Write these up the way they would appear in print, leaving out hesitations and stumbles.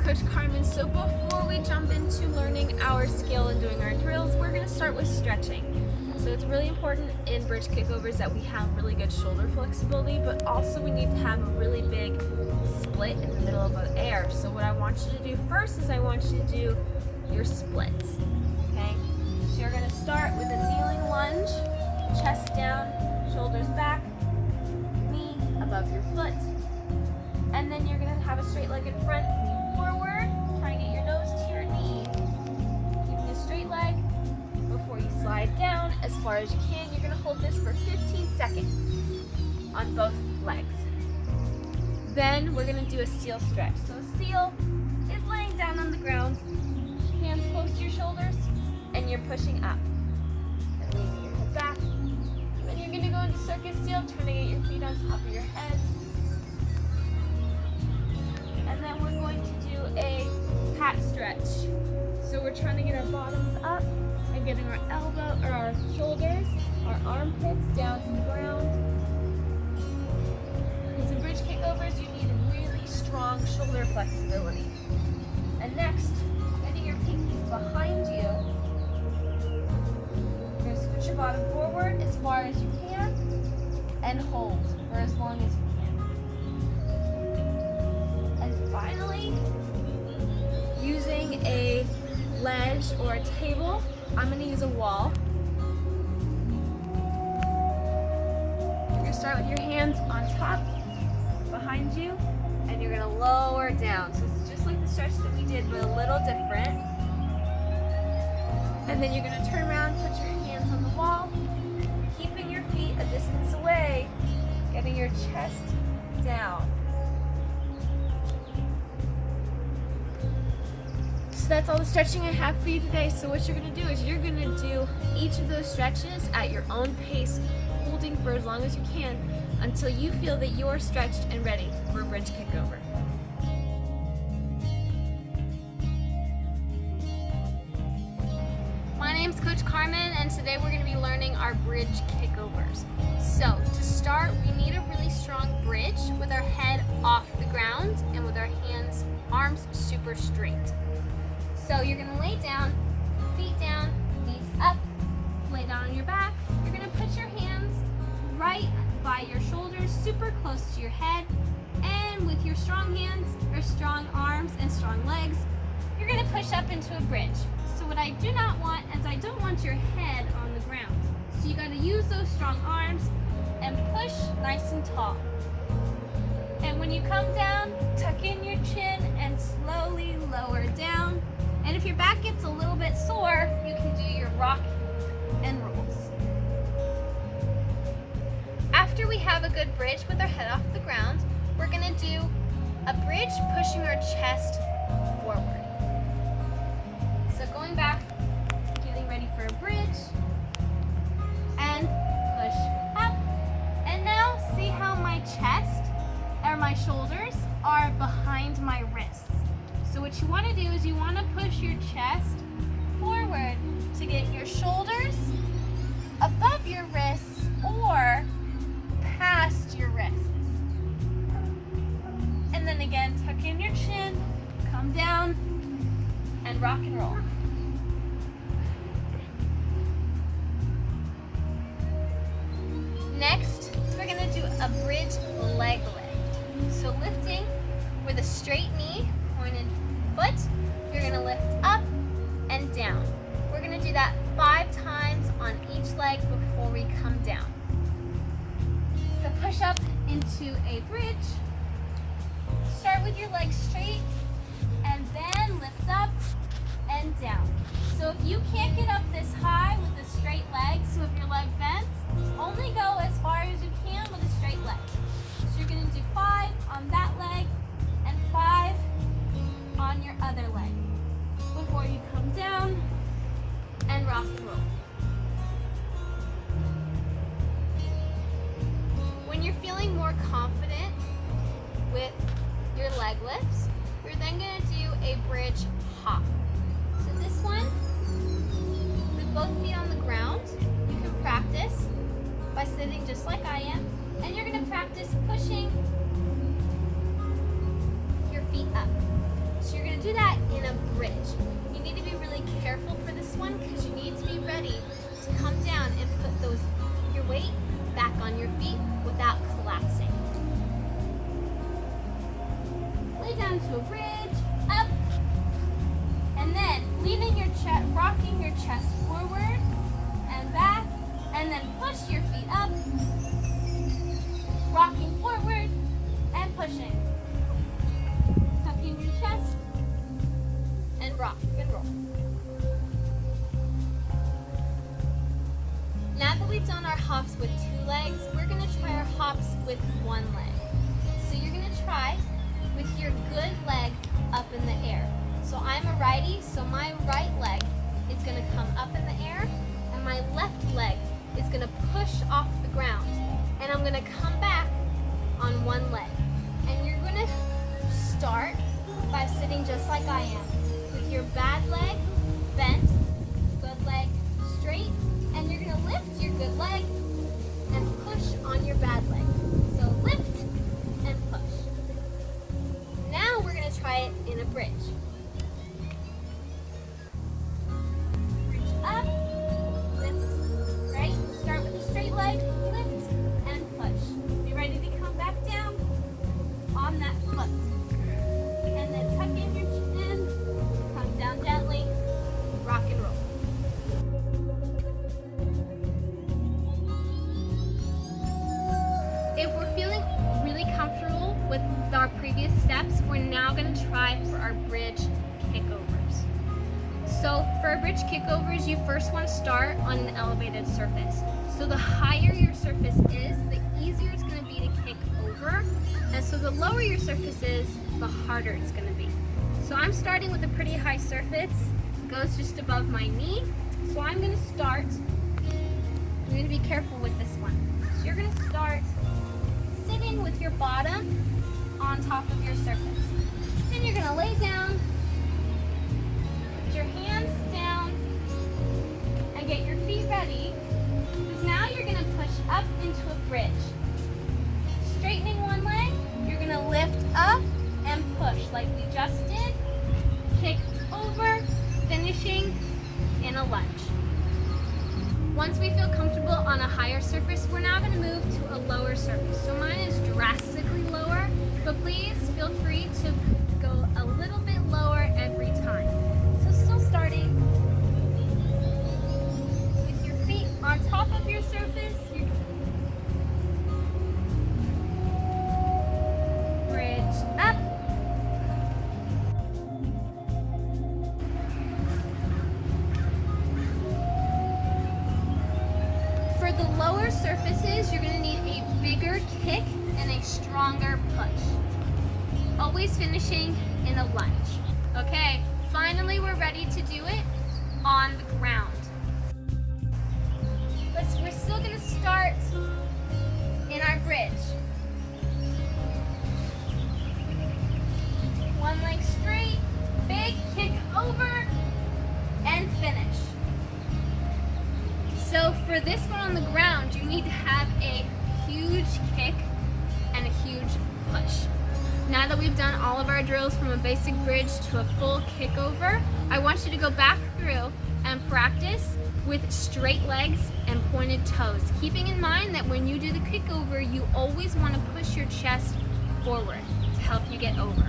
Coach Carmen. So before we jump into learning our skill and doing our drills, we're going to start with stretching. So it's really important in bridge kickovers that we have really good shoulder flexibility, but also we need to have a really big split in the middle of the air. So what I want you to do first is I want you to do your splits. Okay? So you're going to start with a kneeling lunge, chest down, shoulders back, knee above your foot. And then you're going to have a straight leg in front, lean forward, try and get your nose to your knee. Keeping a straight leg before you slide down as far as you can. You're going to hold this for 15 seconds on both legs. Then we're going to do a seal stretch. So a seal is laying down on the ground, hands close to your shoulders, and you're pushing up. And leaning your head back. Then you're going to go into circus seal, trying to get your feet on top of your head. And then we're going to do a pat stretch. So we're trying to get our bottoms up and getting our elbow or our shoulders, our armpits down to the ground. Because in bridge kickovers, you need really strong shoulder flexibility. And next, getting your pinkies behind you. You're going to scoot your bottom forward as far as you can and hold for as long as you can. Finally, using a ledge or a table, I'm going to use a wall. You're going to start with your hands on top, behind you, and you're going to lower down. So it's just like the stretch that we did, but a little different. And then you're going to turn around, put your hands on the wall, keeping your feet a distance away, getting your chest down. So that's all the stretching I have for you today. So what you're going to do is you're going to do each of those stretches at your own pace, holding for as long as you can until you feel that you're stretched and ready for a bridge kickover. My name's Coach Carmen, and today we're going to be learning our bridge kickovers. So to start, we need a really strong bridge with our head off the ground and with our hands, arms super straight. So you're going to lay down, feet down, knees up, lay down on your back. You're going to put your hands right by your shoulders, super close to your head. And with your strong hands, or strong arms and strong legs, you're going to push up into a bridge. So what I do not want is I don't want your head on the ground. So you got to use those strong arms and push nice and tall. And when you come down, tuck in your chin and slowly lower down. And if your back gets a little bit sore, you can do your rock and rolls. After we have a good bridge with our head off the ground, we're going to do a bridge pushing our chest forward. So going back, getting ready for a bridge, and push up. And now see how my chest or my shoulders are behind my wrists. So what you want to do is you want to push your chest forward to get your shoulders above your wrists or past your wrists. And then again, tuck in your chin, come down, and rock and roll. Next, we're going to do a bridge leg lift. So lifting with a straight knee, pointed foot, you're going to lift up and down. We're going to do that 5 times on each leg before we come down. So push up into a bridge. Start with your legs straight and then lift up and down. So if you can't get up this high with a straight leg, so if your leg bends, only go as far as you can with a straight leg. So you're going to do 5 on that leg and 5 on your other leg before you come down and rock and roll. When you're feeling more confident with your leg lifts, you're then going to do a bridge hop. So this one, with both feet on the ground, you can practice by sitting just like I am, and you're going to practice pushing your feet up. So you're going to in a bridge. You need to be really careful for this one because you need to be ready to come down and put your weight back on your feet without collapsing. Lay down to a bridge, up, and then leaning your chest, rocking your chest forward and back, and then push your feet up, rocking forward and pushing. Tucking your chest and rock and roll. Now that we've done our hops with 2 legs, we're going to try our hops with 1 leg. So you're going to try with your good leg up in the air. So I'm a righty, so my right leg is going to come up in the air, and my left leg is going to push off the ground. And I'm going to come back on 1 leg. And you're going to start by sitting just like I am, with your bad leg bent, good leg straight, and you're going to lift your good leg and push on your bad leg. So lift and push. Now we're going to try it in a bridge. Reach up, lift, right? Start with a straight leg, lift and push. Be ready to come back down on that foot. And then tuck in your chin, come down gently, rock and roll. If we're feeling really comfortable with our previous steps, we're now going to try for our bridge kickovers. So for our bridge kickovers, you first want to start on an elevated surface. So the higher your surface is, the easier it's going to be to kick over. And so the lower your surface is, the harder it's going to be. So I'm starting with a pretty high surface. It goes just above my knee. So I'm going to start. You're going to be careful with this one. So you're going to start sitting with your bottom on top of your surface. Then you're going to lay down, put your hands down, and get your feet ready. Because now you're going to push up into a bridge. Straightening 1 leg, you're going to lift up and push like we just did. Kick over, finishing in a lunge. Once we feel comfortable on a higher surface, we're now going to move to a lower surface. So mine is drastically lower, but please feel free to go a little bit lower every time. So still starting with your feet on top of your surface. Bridge up. For the lower surfaces, you're going to need a bigger kick and a stronger push. Always finishing in a lunge. Okay, finally we're ready to do it on the ground. We're still going to start in our bridge. 1 leg straight, big kick over, and finish. So for this one on the ground, you need to have a huge kick and a huge push. Now that we've done all of our drills from a basic bridge to a full kick over, I want you to go back through and practice with straight legs and pointed toes, keeping in mind that when you do the kick over, you always want to push your chest forward to help you get over.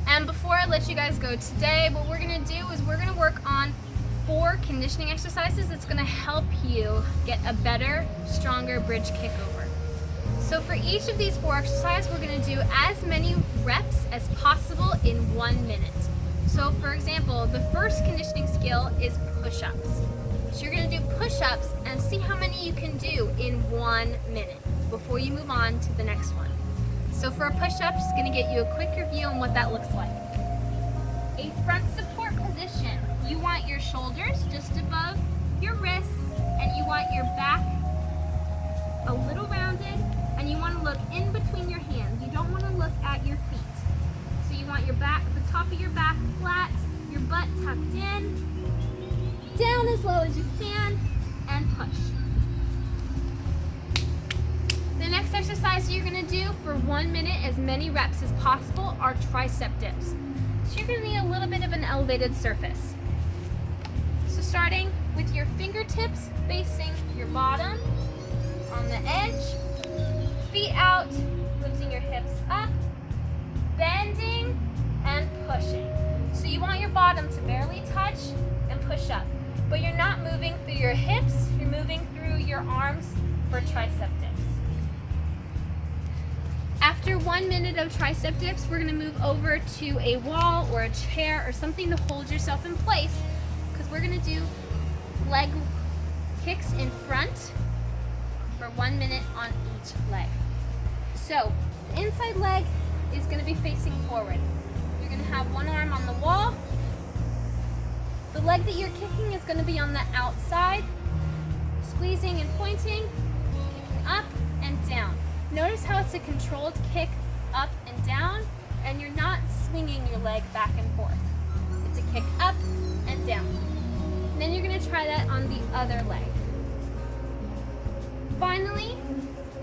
And before I let you guys go today, what we're going to do is we're going to work on 4 conditioning exercises that's going to help you get a better, stronger bridge kickover. So for each of these 4 exercises, we're going to do as many reps as possible in 1 minute. So for example, the first conditioning skill is push-ups. So you're going to do push-ups and see how many you can do in 1 minute before you move on to the next one. So for a push-up, just going to get you a quick review on what that looks like. A front support position. You want your shoulders just above your wrists, and you want your back a little rounded, and you want to look in between your hands. You don't want to look at your feet. So you want your back, the top of your back flat, your butt tucked in, down as low as you can, and push. The next exercise you're going to do for 1 minute, as many reps as possible, are tricep dips. So you're gonna need a little bit of an elevated surface. So starting with your fingertips facing your bottom on the edge, feet out, lifting your hips up, bending and pushing. So you want your bottom to barely touch and push up, but you're not moving through your hips, you're moving through your arms for tricep dips. After 1 minute of tricep dips, we're gonna move over to a wall or a chair or something to hold yourself in place, because we're gonna do leg kicks in front for 1 minute on each leg. So the inside leg is gonna be facing forward. You're gonna have one arm on the wall. The leg that you're kicking is gonna be on the outside, squeezing and pointing, kicking up and down. Notice how it's a controlled kick up and down, and you're not swinging your leg back and forth. It's a kick up and down. And then you're gonna try that on the other leg. Finally,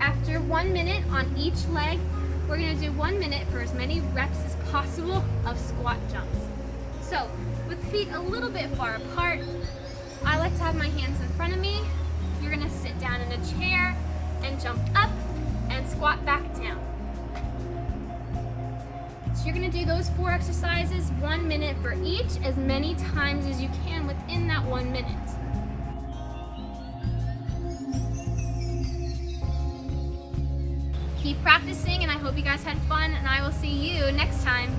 after 1 minute on each leg, we're gonna do 1 minute for as many reps as possible of squat jumps. So, with feet a little bit far apart, I like to have my hands in front of me. You're gonna sit down in a chair and jump up and squat back down. So you're gonna do those 4 exercises, 1 minute for each, as many times as you can within that 1 minute. Keep practicing, and I hope you guys had fun, and I will see you next time.